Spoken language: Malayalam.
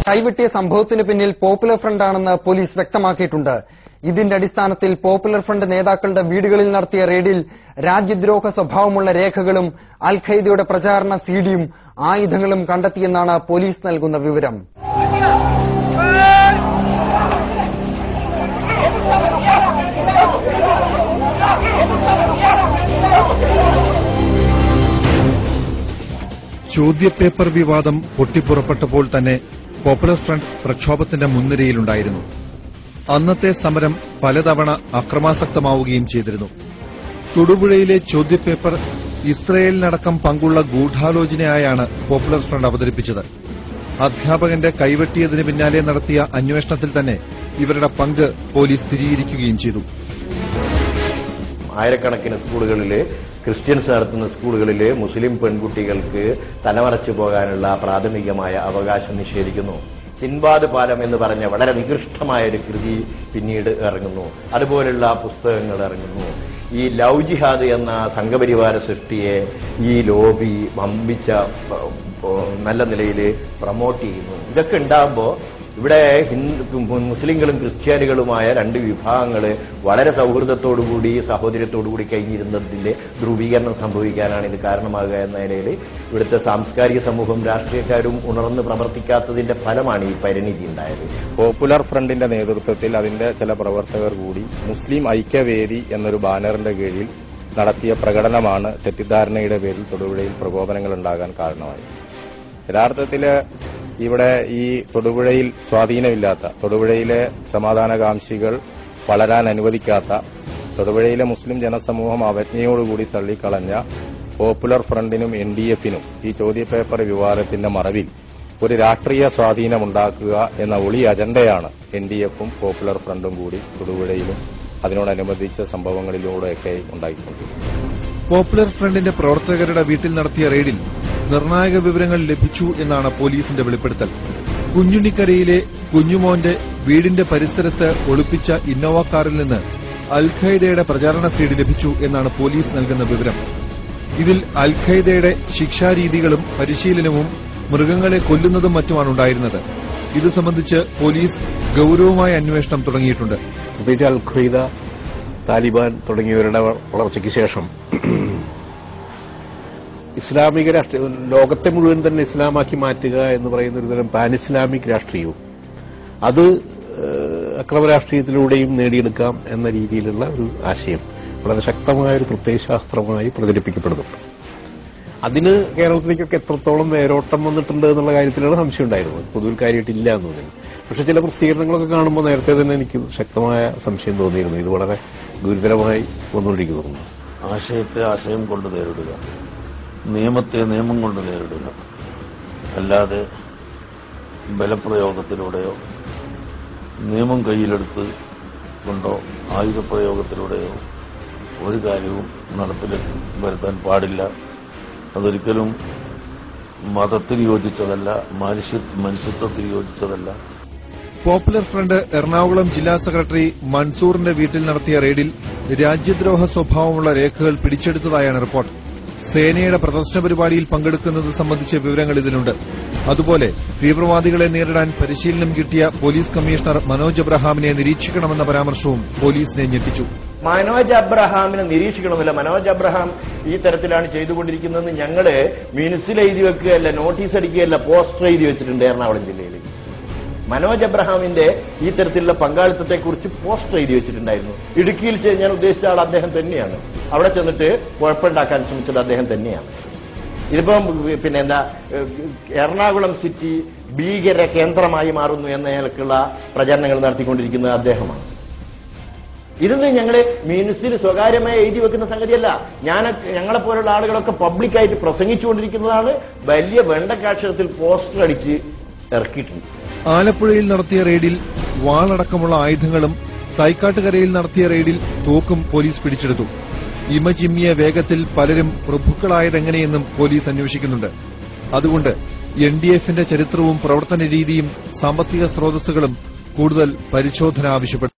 കൈവെട്ടിയ സംഭവത്തിന് പിന്നിൽ പോപ്പുലർ ഫ്രണ്ടാണെന്ന് പോലീസ് വ്യക്തമാക്കിയിട്ടുണ്ട്. ഇതിന്റെ അടിസ്ഥാനത്തിൽ പോപ്പുലർ ഫ്രണ്ട് നേതാക്കളുടെ വീടുകളിൽ നടത്തിയ റെയ്ഡിൽ രാജ്യദ്രോഹ സ്വഭാവമുള്ള രേഖകളും അൽ ഖൈദയുടെ പ്രചാരണ സിഡിയും ആയുധങ്ങളും കണ്ടെത്തിയെന്നാണ് പോലീസ് നൽകുന്ന വിവരം. ചോദ്യപേപ്പർ വിവാദം പൊട്ടിപ്പുറപ്പെട്ടപ്പോൾ തന്നെ പോപ്പുലർ ഫ്രണ്ട് പ്രക്ഷോഭത്തിന്റെ മുൻനിരയിലുണ്ടായിരുന്നു. അന്നത്തെ സമരം പലതവണ അക്രമാസക്തമാവുകയും ചെയ്തിരുന്നു. തൊടുപുഴയിലെ ചോദ്യപേപ്പർ ഇസ്രയേലിനടക്കം പങ്കുള്ള ഗൂഢാലോചനയായാണ് പോപ്പുലർ ഫ്രണ്ട് അവതരിപ്പിച്ചത്. അധ്യാപകന്റെ കൈവെട്ടിയതിന് പിന്നാലെ നടത്തിയ അന്വേഷണത്തിൽ തന്നെ ഇവരുടെ പങ്ക് പോലീസ് സ്ഥിരീകരിക്കുകയും ചെയ്തു. ആയിരക്കണക്കിന് സ്കൂളുകളിലെ ക്രിസ്ത്യൻസ് നടത്തുന്ന സ്കൂളുകളിലെ മുസ്ലിം പെൺകുട്ടികൾക്ക് തലമറച്ചു പോകാനുള്ള പ്രാഥമികമായ അവകാശം നിഷേധിക്കുന്നു. സിൻബാദ് പാലം എന്ന് പറഞ്ഞ വളരെ നികൃഷ്ടമായ ഒരു കൃതി പിന്നീട് ഇറങ്ങുന്നു. അതുപോലുള്ള പുസ്തകങ്ങൾ ഇറങ്ങുന്നു. ഈ ലവ് ജിഹാദ് എന്ന സംഘപരിവാര സൃഷ്ടിയെ ഈ ലോബി വമ്പിച്ച നല്ല നിലയിൽ പ്രൊമോട്ട് ചെയ്യുന്നു. ഇതൊക്കെ ഉണ്ടാകുമ്പോൾ ഇവിടെ മുസ്ലിങ്ങളും ക്രിസ്ത്യാനികളുമായ രണ്ട് വിഭാഗങ്ങൾ വളരെ സൗഹൃദത്തോടുകൂടി സഹോദര്യത്തോടുകൂടി കഴിഞ്ഞിരുന്നതിന്റെ ധ്രുവീകരണം സംഭവിക്കാനാണ് ഇത് കാരണമാകുക എന്ന നിലയിൽ ഇവിടുത്തെ സാംസ്കാരിക സമൂഹം രാഷ്ട്രീയക്കാരും ഉണർന്ന് പ്രവർത്തിക്കാത്തതിന്റെ ഫലമാണ് ഈ പരിണിതി ഉണ്ടായത്. പോപ്പുലർ ഫ്രണ്ടിന്റെ നേതൃത്വത്തിൽ അതിന്റെ ചില പ്രവർത്തകർ കൂടി മുസ്ലിം ഐക്യവേദി എന്നൊരു ബാനറിന്റെ കീഴിൽ നടത്തിയ പ്രകടനമാണ് തെറ്റിദ്ധാരണയുടെ പേരിൽ തൊടുപുഴയിൽ പ്രകോപനങ്ങൾ ഉണ്ടാകാൻ കാരണമായി. യഥാർത്ഥത്തില് ഇവിടെ ഈ തൊടുപുഴയിൽ സ്വാധീനമില്ലാത്ത, തൊടുപുഴയിലെ സമാധാനകാംക്ഷികൾ വളരാൻ അനുവദിക്കാത്ത, തൊടുപുഴയിലെ മുസ്ലിം ജനസമൂഹം അവജ്ഞയോടുകൂടി തള്ളിക്കളഞ്ഞ പോപ്പുലർ ഫ്രണ്ടിനും എൻഡിഎഫിനും ഈ ചോദ്യപേപ്പർ വിവാദത്തിന്റെ മറവിൽ ഒരു രാഷ്ട്രീയ സ്വാധീനമുണ്ടാക്കുക എന്ന ഒളി അജണ്ടയാണ് എൻഡിഎഫും പോപ്പുലർ ഫ്രണ്ടും കൂടി തൊടുപുഴയിലും അതിനോടനുബന്ധിച്ച സംഭവങ്ങളിലൂടെയൊക്കെ ഉണ്ടായിക്കൊണ്ടിരിക്കുന്നത്. പോപ്പുലർ ഫ്രണ്ടിന്റെ പ്രവർത്തകരുടെ വീട്ടിൽ നടത്തിയ റെയ്ഡിൽ നിർണായക വിവരങ്ങൾ ലഭിച്ചു എന്നാണ് പോലീസിന്റെ വെളിപ്പെടുത്തൽ. കുഞ്ഞുണ്ണിക്കരയിലെ കുഞ്ഞുമോന്റെ വീടിന്റെ പരിസരത്ത് ഒളിപ്പിച്ച ഇന്നോവ കാറിൽ നിന്ന് അൽ ഖൈദയുടെ പ്രചാരണ സീഡ് ലഭിച്ചു എന്നാണ് പോലീസ് നൽകുന്ന വിവരം. ഇതിൽ അൽ ഖൈദയുടെ ശിക്ഷാരീതികളും പരിശീലനവും മൃഗങ്ങളെ കൊല്ലുന്നതും മറ്റുമാണ് ഉണ്ടായിരുന്നത്. ഇത് സംബന്ധിച്ച് പോലീസ് ഗൌരവമായ അന്വേഷണം തുടങ്ങിയിട്ടുണ്ട്. അൽ ഖൈദ, താലിബാൻ തുടങ്ങിയവരുടെ വളർച്ചയ്ക്ക് ശേഷം ഇസ്ലാമിക രാഷ്ട്രീയം ലോകത്തെ മുഴുവൻ തന്നെ ഇസ്ലാമാക്കി മാറ്റുക എന്ന് പറയുന്ന ഒരുതരം പാൻ ഇസ്ലാമിക് രാഷ്ട്രീയവും അത് അക്രമരാഷ്ട്രീയത്തിലൂടെയും നേടിയെടുക്കാം എന്ന രീതിയിലുള്ള ഒരു ആശയം വളരെ ശക്തമായ ഒരു പ്രത്യയശാസ്ത്രമായി പ്രചരിപ്പിക്കപ്പെടുന്നുണ്ട്. അതിന് കേരളത്തിലേക്കൊക്കെ എത്രത്തോളം വേരോട്ടം വന്നിട്ടുണ്ട് എന്നുള്ള കാര്യത്തിലാണ് സംശയം ഉണ്ടായിരുന്നത്. പൊതുവിൽ കാര്യമായിട്ടില്ല എന്ന് തോന്നുന്നു. പക്ഷെ ചില പ്രസിദ്ധീകരണങ്ങളൊക്കെ കാണുമ്പോൾ നേരത്തെ തന്നെ എനിക്ക് ശക്തമായ സംശയം തോന്നിയിരുന്നു. ഇത് വളരെ ഗുരുതരമായി വന്നുകൊണ്ടിരിക്കുന്നു. ആശയത്തെ ആശയം കൊണ്ട് നേരിടുക, നിയമത്തെ നിയമം കൊണ്ട് നേരിടുക, അല്ലാതെ ബലപ്രയോഗത്തിലൂടെയോ നിയമം കയ്യിലെടുത്ത് കൊണ്ടോ ആയുധപ്രയോഗത്തിലൂടെയോ ഒരു കാര്യവും നടപ്പിൽ വരുത്താൻ പാടില്ല. അതൊരിക്കലും മതത്തിൽ യോജിച്ചതല്ല, മനുഷ്യത്വത്തിൽ യോജിച്ചതല്ല. പോപ്പുലർ ഫ്രണ്ട് എറണാകുളം ജില്ലാ സെക്രട്ടറി മൻസൂറിന്റെ വീട്ടിൽ നടത്തിയ റെയ്ഡിൽ രാജ്യദ്രോഹ സ്വഭാവമുള്ള രേഖകൾ പിടിച്ചെടുത്തതായാണ് റിപ്പോർട്ട്. സേനയുടെ പ്രദർശന പരിപാടിയിൽ പങ്കെടുക്കുന്നത് സംബന്ധിച്ച വിവരങ്ങൾ ഇതിലുണ്ട്. അതുപോലെ തീവ്രവാദികളെ നേരിടാൻ പരിശീലനം കിട്ടിയ പോലീസ് കമ്മീഷണർ മനോജ് അബ്രഹാമിനെ നിരീക്ഷിക്കണമെന്ന പരാമർശവും പോലീസിനെ ഞെട്ടിച്ചു. മനോജ് അബ്രഹാമിനെ നിരീക്ഷിക്കണമെന്നില്ല. മനോജ് അബ്രഹാം ഈ തരത്തിലാണ് ചെയ്തുകൊണ്ടിരിക്കുന്നതെന്ന് ഞങ്ങള് മ്യൂണിസിൽ എഴുതി വെക്കുകയല്ല, നോട്ടീസ് അടിക്കുകയല്ല, പോസ്റ്റർ എഴുതി വെച്ചിട്ടുണ്ട് എറണാകുളം ജില്ലയിൽ. മനോജ് അബ്രഹാമിന്റെ ഈ തരത്തിലുള്ള പങ്കാളിത്തത്തെക്കുറിച്ച് പോസ്റ്റർ എഴുതി വെച്ചിട്ടുണ്ടായിരുന്നു. ഇടുക്കിയിൽ ഞാൻ ഉദ്ദേശിച്ച ആൾ അദ്ദേഹം തന്നെയാണ്. അവിടെ ചെന്നിട്ട് കുഴപ്പമുണ്ടാക്കാൻ ശ്രമിച്ചത് അദ്ദേഹം തന്നെയാണ്. ഇതിപ്പം എറണാകുളം സിറ്റി ഭീകര കേന്ദ്രമായി മാറുന്നു എന്ന നിലക്കുള്ള പ്രചരണങ്ങൾ നടത്തിക്കൊണ്ടിരിക്കുന്നത് അദ്ദേഹമാണ്. ഇതൊന്നും ഞങ്ങള് മ്യൂണിസിൽ സ്വകാര്യമായി എഴുതി വെക്കുന്ന സംഗതിയല്ല. ഞങ്ങളെപ്പോലുള്ള ആളുകളൊക്കെ പബ്ലിക്കായിട്ട് പ്രസംഗിച്ചുകൊണ്ടിരിക്കുന്നതാണ്. വലിയ വെണ്ടക്കാക്ഷരത്തിൽ പോസ്റ്റർ അടിച്ച് ഇറക്കിയിട്ടുണ്ട്. ആലപ്പുഴയിൽ നടത്തിയ റെയ്ഡിൽ വാളടക്കമുള്ള ആയുധങ്ങളും തൈക്കാട്ടുകരയിൽ നടത്തിയ റെയ്ഡിൽ തോക്കും പോലീസ് പിടിച്ചെടുത്തു. ഇമചിമ്മിയ വേഗത്തിൽ പലരും പ്രഭുക്കളായതെങ്ങനെയെന്നും പോലീസ് അന്വേഷിക്കുന്നുണ്ട്. അതുകൊണ്ട് എൻഡിഎഫിന്റെ ചരിത്രവും പ്രവർത്തന രീതിയും സാമ്പത്തിക സ്രോതസ്സുകളും കൂടുതൽ പരിശോധന ആവശ്യപ്പെട്ടു.